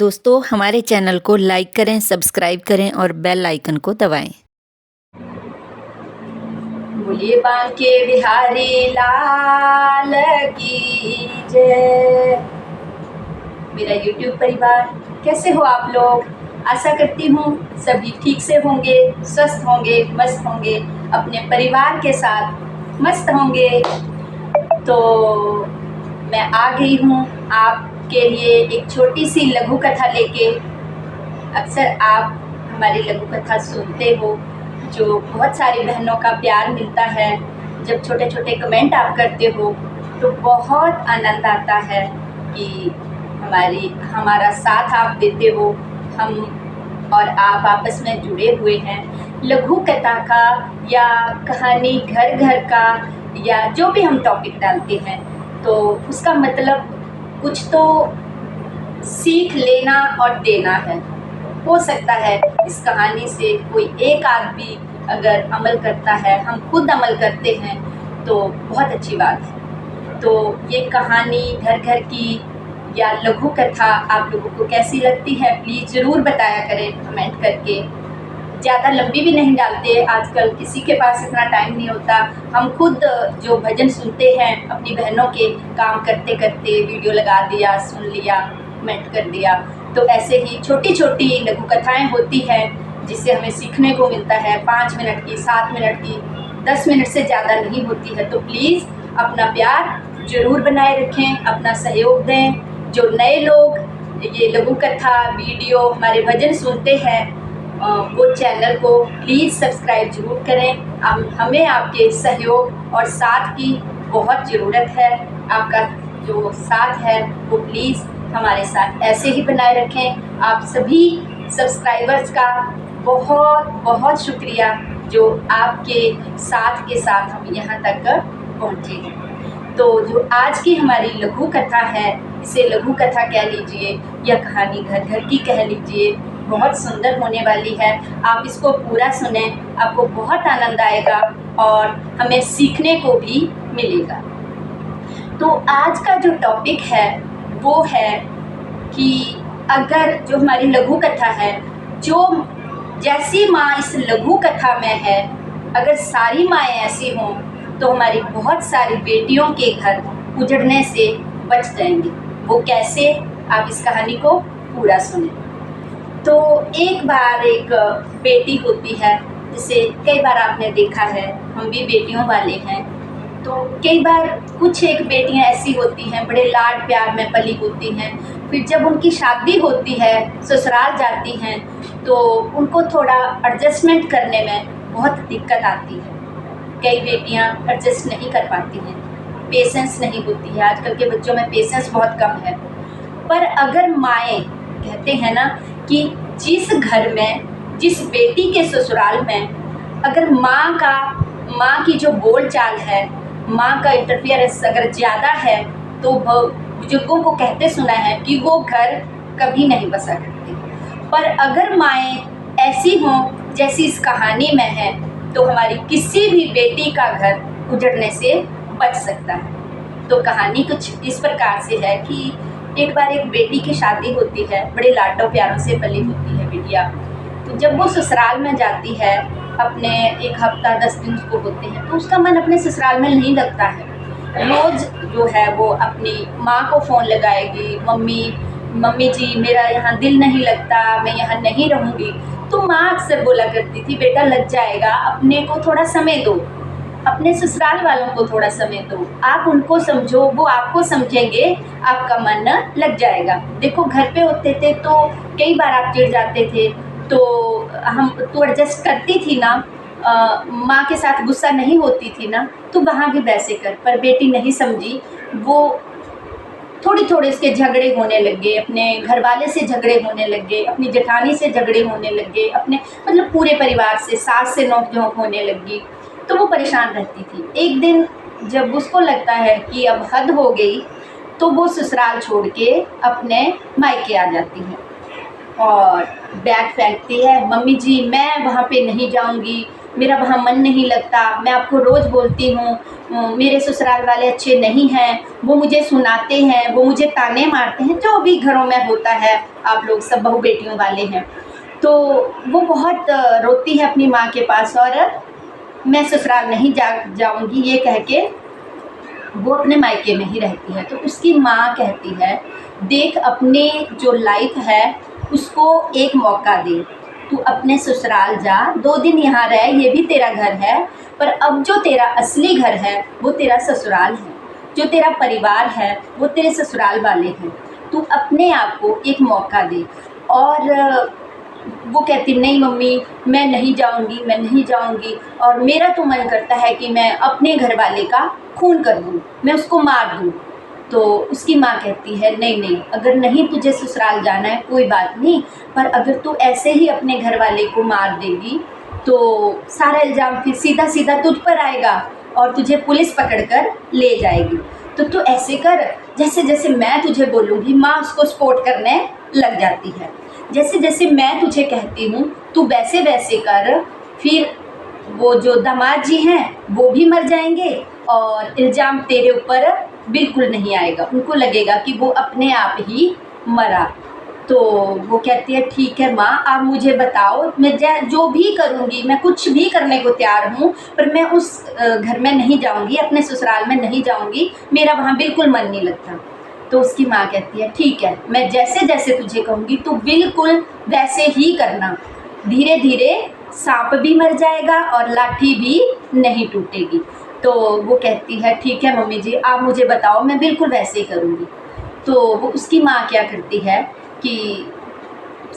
दोस्तों हमारे चैनल को लाइक करें, सब्सक्राइब करें और बेल आइकन को दबाएं। बोलिए बांके बिहारी लाल की जय। मेरा YouTube परिवार, कैसे हो आप लोग? आशा करती हूँ सभी ठीक से होंगे, स्वस्थ होंगे, मस्त होंगे, अपने परिवार के साथ मस्त होंगे। तो मैं आ गई हूँ आपके लिए एक छोटी सी लघु कथा लेके। अक्सर आप हमारी लघु कथा सुनते हो, जो बहुत सारी बहनों का प्यार मिलता है। जब छोटे छोटे कमेंट आप करते हो तो बहुत आनंद आता है कि हमारा साथ आप देते हो। हम और आप आपस में जुड़े हुए हैं। लघु कथा का या कहानी घर घर का या जो भी हम टॉपिक डालते हैं तो उसका मतलब कुछ तो सीख लेना और देना है। हो सकता है इस कहानी से कोई एक आदमी अगर अमल करता है, हम खुद अमल करते हैं तो बहुत अच्छी बात है। तो ये कहानी घर घर की या लघु कथा आप लोगों को कैसी लगती है प्लीज़ ज़रूर बताया करें कमेंट करके। ज़्यादा लंबी भी नहीं डालते, आजकल किसी के पास इतना टाइम नहीं होता। हम खुद जो भजन सुनते हैं अपनी बहनों के, काम करते करते वीडियो लगा दिया, सुन लिया, कमेंट कर दिया। तो ऐसे ही छोटी छोटी लघु कथाएँ होती हैं जिससे हमें सीखने को मिलता है। 5 मिनट की, 7 मिनट की, 10 मिनट से ज़्यादा नहीं होती है। तो प्लीज़ अपना प्यार ज़रूर बनाए रखें, अपना सहयोग दें। जो नए लोग ये लघु कथा वीडियो हमारे भजन सुनते हैं वो चैनल को प्लीज़ सब्सक्राइब ज़रूर करें। हमें आपके सहयोग और साथ की बहुत ज़रूरत है। आपका जो साथ है वो प्लीज़ हमारे साथ ऐसे ही बनाए रखें। आप सभी सब्सक्राइबर्स का बहुत बहुत शुक्रिया जो आपके साथ के साथ हम यहाँ तक पहुँचे हैं। तो जो आज की हमारी लघु कथा है, इसे लघु कथा कह लीजिए या कहानी घर घर की कह लीजिए, बहुत सुंदर होने वाली है। आप इसको पूरा सुने, आपको बहुत आनंद आएगा और हमें सीखने को भी मिलेगा। तो आज का जो टॉपिक है वो है कि अगर जो हमारी लघु कथा है, जो जैसी माँ इस लघु कथा में है, अगर सारी माएँ ऐसी हों तो हमारी बहुत सारी बेटियों के घर उजड़ने से बच जाएंगे। वो कैसे, आप इस कहानी को पूरा सुने। तो एक बार एक बेटी होती है, जिसे कई बार आपने देखा है, हम भी बेटियों वाले हैं। तो कई बार कुछ एक बेटियां ऐसी होती हैं, बड़े लाड प्यार में पली होती हैं। फिर जब उनकी शादी होती है, ससुराल जाती हैं, तो उनको थोड़ा एडजस्टमेंट करने में बहुत दिक्कत आती है। कई बेटियां एडजस्ट नहीं कर पाती हैं, पेशेंस नहीं होती है। आजकल के बच्चों में पेशेंस बहुत कम है। पर अगर माएँ कहते हैं ना कि जिस घर में, जिस बेटी के ससुराल में अगर माँ की जो बोलचाल है, माँ का इंटरफियरेंस अगर ज़्यादा है तो बुजुर्गों को कहते सुना है कि वो घर कभी नहीं बसा करते। पर अगर माएँ ऐसी हों जैसी इस कहानी में है तो हमारी किसी भी बेटी का घर उजड़ने से बच सकता है। तो कहानी कुछ इस प्रकार से है कि एक बार एक बेटी की शादी होती है, बड़े लाडों प्यारों से पली होती है बिटिया। तो जब वो ससुराल में जाती है, अपने 1 हफ्ता 10 दिन उसको होते हैं, तो उसका मन अपने ससुराल में नहीं लगता है। रोज़ जो है वो अपनी माँ को फ़ोन लगाएगी, मम्मी जी मेरा यहाँ दिल नहीं लगता, मैं यहाँ नहीं रहूँगी। तो माँ अक्सर बोला करती थी, बेटा लग जाएगा, अपने को थोड़ा समय दो, अपने ससुराल वालों को थोड़ा समय दो, आप उनको समझो, वो आपको समझेंगे, आपका मन लग जाएगा। देखो घर पे होते थे तो कई बार आप चिढ़ जाते थे, तो एडजस्ट करती थी ना, माँ के साथ गुस्सा नहीं होती थी ना, तो वहाँ भी वैसे कर। पर बेटी नहीं समझी, वो थोड़ी उसके झगड़े होने लग गए, अपने घर वाले से झगड़े होने लग गए, अपनी जेठानी से झगड़े होने लग गए, अपने मतलब पूरे परिवार से, सास से नोक झोंक होने लगी। तो वो परेशान रहती थी। एक दिन जब उसको लगता है कि अब हद हो गई, तो वो ससुराल छोड़ के अपने मायके आ जाती है और बैग फेंकती है, मम्मी जी मैं वहाँ पे नहीं जाऊँगी, मेरा वहाँ मन नहीं लगता, मैं आपको रोज़ बोलती हूँ मेरे ससुराल वाले अच्छे नहीं हैं, वो मुझे सुनाते हैं, वो मुझे ताने मारते हैं, जो भी घरों में होता है, आप लोग सब बहू बेटियों वाले हैं। तो वो बहुत रोती है अपनी माँ के पास और मैं ससुराल नहीं जाऊंगी ये कह के वो अपने मायके में ही रहती है। तो उसकी माँ कहती है, देख अपने जो लाइफ है उसको एक मौका दे, तू अपने ससुराल जा, 2 दिन यहाँ रह, ये भी तेरा घर है, पर अब जो तेरा असली घर है वो तेरा ससुराल है, जो तेरा परिवार है वो तेरे ससुराल वाले हैं, तू अपने आप को एक मौका दे। और वो कहती नहीं मम्मी मैं नहीं जाऊंगी, मैं नहीं जाऊंगी, और मेरा तो मन करता है कि मैं अपने घर वाले का खून कर दूं, मैं उसको मार दूं। तो उसकी माँ कहती है नहीं नहीं, अगर नहीं तुझे ससुराल जाना है कोई बात नहीं, पर अगर तू ऐसे ही अपने घर वाले को मार देगी तो सारा इल्ज़ाम फिर सीधा सीधा तुझ पर आएगा और तुझे पुलिस पकड़ कर ले जाएगी। तो तू ऐसे कर, जैसे जैसे मैं तुझे बोलूँगी माँ उसको सपोर्ट करने लग जाती है, जैसे जैसे मैं तुझे कहती हूँ तू वैसे वैसे कर, फिर वो जो दामाद जी हैं वो भी मर जाएंगे और इल्ज़ाम तेरे ऊपर बिल्कुल नहीं आएगा, उनको लगेगा कि वो अपने आप ही मरा। तो वो कहती है ठीक है माँ, आप मुझे बताओ, मैं जो भी करूँगी, मैं कुछ भी करने को तैयार हूँ, पर मैं उस घर में नहीं जाऊँगी, अपने ससुराल में नहीं जाऊँगी, मेरा वहाँ बिल्कुल मन नहीं लगता। तो उसकी माँ कहती है ठीक है, मैं जैसे जैसे तुझे कहूँगी तू बिल्कुल वैसे ही करना, धीरे धीरे सांप भी मर जाएगा और लाठी भी नहीं टूटेगी। तो वो कहती है ठीक है मम्मी जी, आप मुझे बताओ, मैं बिल्कुल वैसे ही करूँगी। तो वो उसकी माँ क्या करती है कि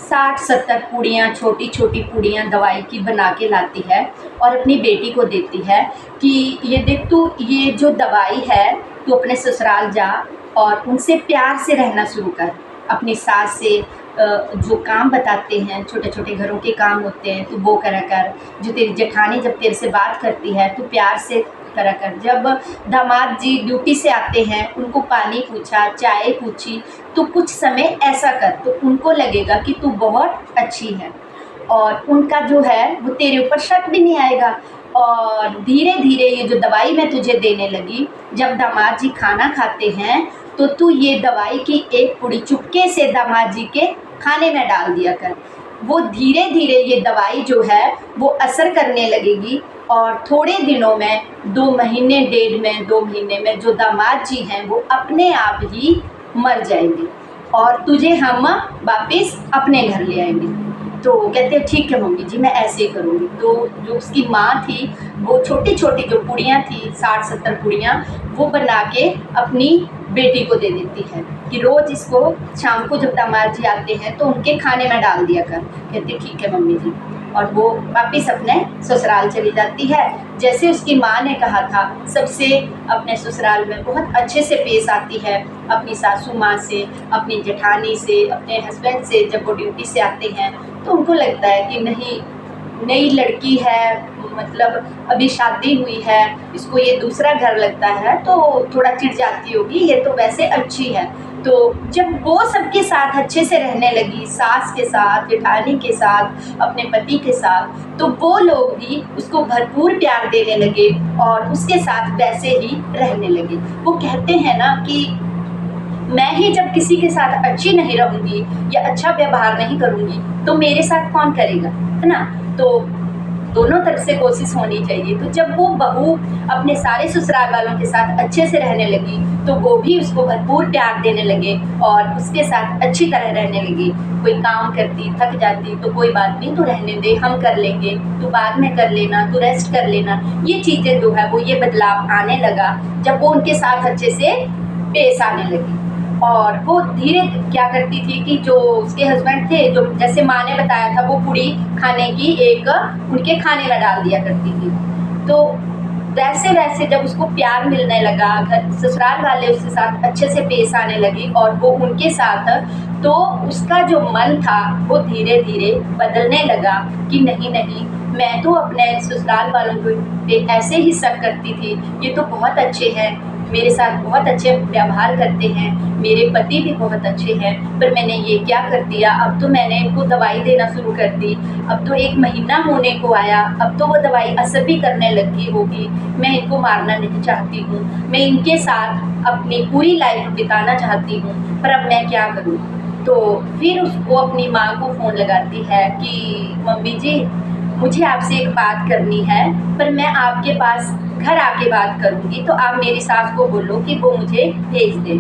60-70 पूड़ियाँ, छोटी छोटी पूड़ियाँ दवाई की बना के लाती है और अपनी बेटी को देती है कि ये देख तू, ये जो दवाई है तू अपने ससुराल जा और उनसे प्यार से रहना शुरू कर, अपनी सास से जो काम बताते हैं, छोटे छोटे घरों के काम होते हैं तो वो करा कर, जो तेरी जेठानी जब तेरे से बात करती है तो प्यार से करा कर, जब दामाद जी ड्यूटी से आते हैं उनको पानी पूछा, चाय पूछी, तो कुछ समय ऐसा कर, तो उनको लगेगा कि तू बहुत अच्छी है और उनका जो है वो तेरे ऊपर शक भी नहीं आएगा। और धीरे धीरे ये जो दवाई मैं तुझे देने लगी, जब दामाद जी खाना खाते हैं तो तू ये दवाई की एक पुड़ी चुपके से दामाद जी के खाने में डाल दिया कर, वो धीरे धीरे ये दवाई जो है वो असर करने लगेगी और थोड़े दिनों में, 2 महीने, 2 महीने में जो दामाद जी हैं वो अपने आप ही मर जाएंगे और तुझे हम वापस अपने घर ले आएंगे। तो कहते हैं ठीक है मम्मी जी, मैं ऐसे ही करूँगी। तो जो उसकी माँ थी वो छोटी छोटी जो पूड़ियाँ थी, 60-70 पूड़ियाँ, वो बना के अपनी बेटी को दे देती है कि रोज़ इसको शाम को जब दामाद जी आते हैं तो उनके खाने में डाल दिया कर। कहती ठीक है मम्मी जी, और वो वापस अपने ससुराल चली जाती है। जैसे उसकी माँ ने कहा था, सबसे अपने ससुराल में बहुत अच्छे से पेश आती है, अपनी सासू माँ से, अपनी जेठानी से, अपने हस्बैंड से। जब वो ड्यूटी से आते हैं तो उनको लगता है कि नहीं, नई लड़की है, मतलब अभी शादी हुई है, इसको ये दूसरा घर लगता है तो थोड़ा चिढ़ जाती होगी, ये तो वैसे अच्छी है। तो जब वो सबके साथ अच्छे से रहने लगी, सास के साथ, जेठानी के साथ, अपने पति के साथ, तो वो लोग भी उसको भरपूर प्यार देने लगे और उसके साथ वैसे ही रहने लगे। वो कहते हैं ना कि मैं ही जब किसी के साथ अच्छी नहीं रहूँगी या अच्छा व्यवहार नहीं करूँगी तो मेरे साथ कौन करेगा, है ना। तो दोनों तरफ से कोशिश होनी चाहिए। तो जब वो बहू अपने सारे ससुराल वालों के साथ अच्छे से रहने लगी तो वो भी उसको भरपूर प्यार देने लगे और उसके साथ अच्छी तरह रहने लगी। कोई काम करती, थक जाती तो कोई बात नहीं, तू रहने दे, हम कर लेंगे, तू बाद में कर लेना, तू रेस्ट कर लेना। ये चीज़ें जो है वो, ये बदलाव आने लगा जब वो उनके साथ अच्छे से पेश आने लगी। और वो धीरे क्या करती थी कि जो उसके हस्बैंड थे, जो जैसे माँ ने बताया था, वो पूड़ी खाने की एक उनके खाने में डाल दिया करती थी। तो वैसे वैसे जब उसको प्यार मिलने लगा, घर ससुराल वाले उसके साथ अच्छे से पेश आने लगी और वो उनके साथ, तो उसका जो मन था वो धीरे धीरे बदलने लगा कि नहीं नहीं, मैं तो अपने ससुराल वालों पे ऐसे ही शक करती थी, ये तो बहुत अच्छे हैं, मेरे साथ बहुत अच्छे व्यवहार करते हैं, मेरे पति भी बहुत अच्छे हैं, पर मैंने ये क्या कर दिया, अब तो मैंने इनको दवाई देना शुरू कर दी, अब तो 1 महीना होने को आया, अब तो वो दवाई असर भी करने लगी होगी, मैं इनको मारना नहीं चाहती हूँ, मैं इनके साथ अपनी पूरी लाइफ बिताना चाहती हूँ, पर अब मैं क्या करूँ। तो फिर उसको अपनी माँ को फ़ोन लगाती है कि मम्मी जी, मुझे आपसे एक बात करनी है, पर मैं आपके पास घर आके बात करूँगी, तो आप मेरी सास को बोलो कि वो मुझे भेज दे।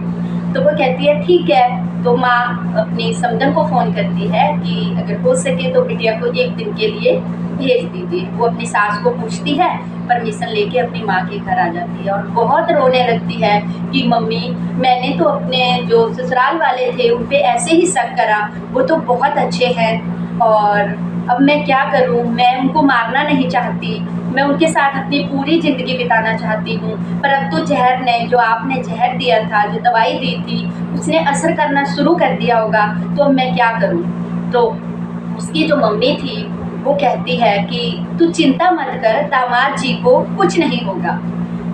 तो वो कहती है ठीक है। तो माँ अपनी समधन को फ़ोन करती है कि अगर हो सके तो बिटिया को 1 दिन के लिए भेज दीजिए। वो अपनी सास को पूछती है, परमिशन लेके अपनी माँ के घर आ जाती है और बहुत रोने लगती है कि मम्मी, मैंने तो अपने जो ससुराल वाले थे उन पे ऐसे ही शक करा, वो तो बहुत अच्छे हैं और अब मैं क्या करूं, मैं उनको मारना नहीं चाहती, मैं उनके साथ अपनी पूरी ज़िंदगी बिताना चाहती हूँ, पर अब तो ज़हर ने, जो आपने ज़हर दिया था, जो दवाई दी थी, उसने असर करना शुरू कर दिया होगा, तो अब मैं क्या करूँ। तो उसकी जो मम्मी थी वो कहती है कि तू चिंता मत कर, दामाद जी को कुछ नहीं होगा।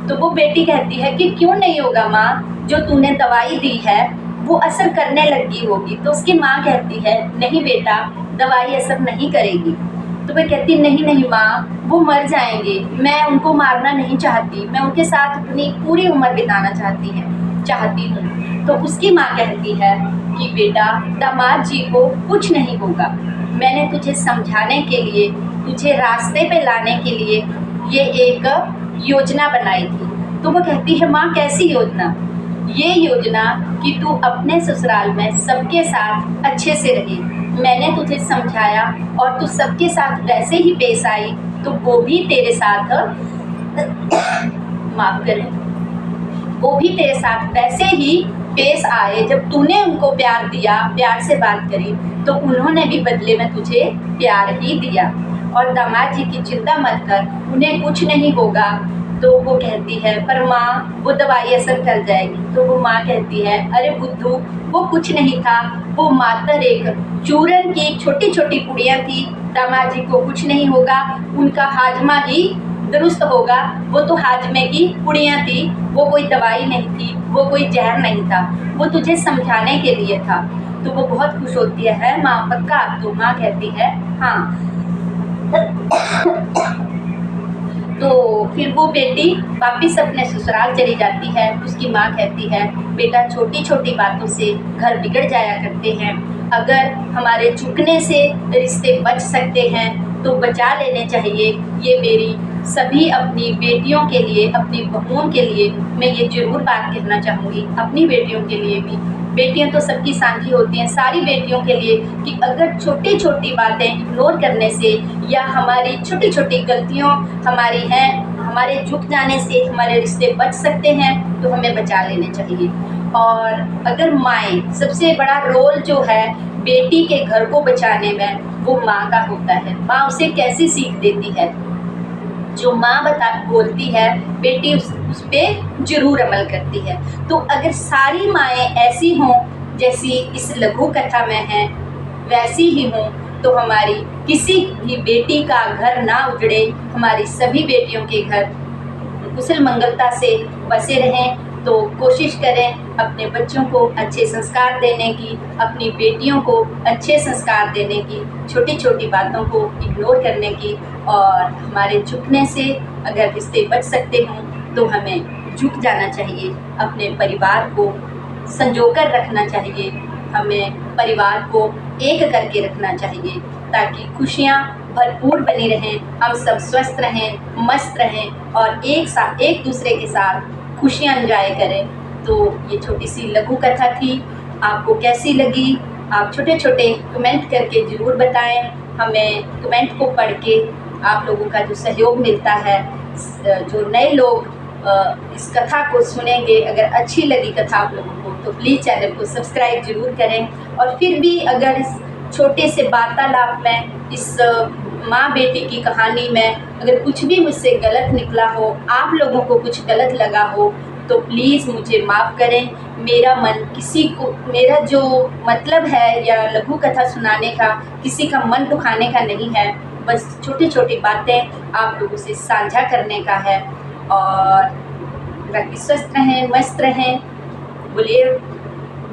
तो वो बेटी कहती है कि क्यों नहीं होगा माँ, जो तूने दवाई दी है वो असर करने लगी होगी। तो उसकी माँ कहती है नहीं बेटा, दवाई असर नहीं करेगी। तो वह कहती नहीं नहीं माँ, वो मर जाएंगे, मैं उनको मारना नहीं चाहती, मैं उनके साथ अपनी पूरी उम्र बिताना चाहती हूँ। तो उसकी माँ कहती है कि बेटा, दामाद जी को कुछ नहीं होगा, मैंने तुझे समझाने के लिए, तुझे रास्ते पे लाने के लिए ये एक योजना बनाई थी। तो वो कहती है माँ कैसी योजना। ये योजना कि तू अपने ससुराल में सबके साथ अच्छे से रहे, मैंने तुझे समझाया और तू सबके साथ वैसे ही पेश आई, तो वो भी तेरे साथ माफ करें, वो भी तेरे साथ वैसे ही पेश आए। जब तूने उनको प्यार दिया, प्यार से बात करी, तो उन्होंने भी बदले में तुझे प्यार ही दिया। और दामाद जी की चिंता मत कर, उन्हें कुछ नहीं होगा। तो वो कहती है पर माँ, वो दवाई असर कर जाएगी। तो वो माँ कहती है अरे बुद्धू, वो कुछ नहीं था, वो मात्र एक चूरन की छोटी छोटी पुड़ियाँ थी, दामाद जी को कुछ नहीं होगा, उनका हाजमा ही दुरुस्त होगा, वो तो हाजमे की पुड़ियाँ थी, वो कोई दवाई नहीं थी, वो कोई जहर नहीं था, वो तुझे समझाने के लिए था। तो वो बहुत खुश होती है माँ पक्का। तो माँ कहती है हाँ। तो फिर वो बेटी वापिस अपने ससुराल चली जाती है। उसकी माँ कहती है बेटा, छोटी छोटी बातों से घर बिगड़ जाया करते हैं, अगर हमारे झुकने से रिश्ते बच सकते हैं तो बचा लेने चाहिए। ये मेरी सभी अपनी बेटियों के लिए, अपनी बहुओं के लिए मैं ये ज़रूर बात कहना चाहूँगी, अपनी बेटियों के लिए भी। बेटियां तो सबकी साझी होती हैं, सारी बेटियों के लिए, कि अगर छोटी छोटी बातें इग्नोर करने से या हमारी छोटी छोटी गलतियों हमारी हैं, हमारे झुक जाने से हमारे रिश्ते बच सकते हैं, तो हमें बचा लेने चाहिए। और अगर माएँ, सबसे बड़ा रोल जो है बेटी के घर को बचाने में, वो माँ का होता है। माँ उसे कैसी सीख देती है, जो माँ बोलती है बेटी उस पर जरूर अमल करती है। तो अगर सारी माएँ ऐसी हों जैसी इस लघु कथा में हैं, वैसी ही हों, तो हमारी किसी भी बेटी का घर ना उजड़े, हमारी सभी बेटियों के घर कुशल मंगलता से बसे रहें। तो कोशिश करें अपने बच्चों को अच्छे संस्कार देने की, अपनी बेटियों को अच्छे संस्कार देने की, छोटी छोटी बातों को इग्नोर करने की। और हमारे झुकने से अगर रिश्ते बच सकते हों तो हमें झुक जाना चाहिए, अपने परिवार को संजोकर रखना चाहिए, हमें परिवार को एक करके रखना चाहिए, ताकि खुशियाँ भरपूर बनी रहें, हम सब स्वस्थ रहें, मस्त रहें और एक दूसरे के साथ खुशियाँ एंजॉय करें। तो ये छोटी सी लघु कथा थी, आपको कैसी लगी आप छोटे छोटे कमेंट करके ज़रूर बताएं। हमें कमेंट को पढ़ के आप लोगों का जो सहयोग मिलता है, जो नए लोग इस कथा को सुनेंगे, अगर अच्छी लगी कथा आप लोगों को, तो प्लीज़ चैनल को सब्सक्राइब ज़रूर करें। और फिर भी अगर इस छोटे से वार्तालाप में, इस माँ बेटी की कहानी में अगर कुछ भी मुझसे गलत निकला हो, आप लोगों को कुछ गलत लगा हो, तो प्लीज़ मुझे माफ़ करें। मेरा मन किसी को, मेरा जो मतलब है या लघु कथा सुनाने का, किसी का मन दुखाने का नहीं है, बस छोटी छोटी बातें आप लोगों से साझा करने का है। और बाकी स्वस्थ रहें, मस्त रहें। बोलिए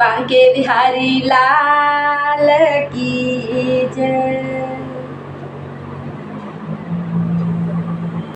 बांके बिहारी लाल की जय।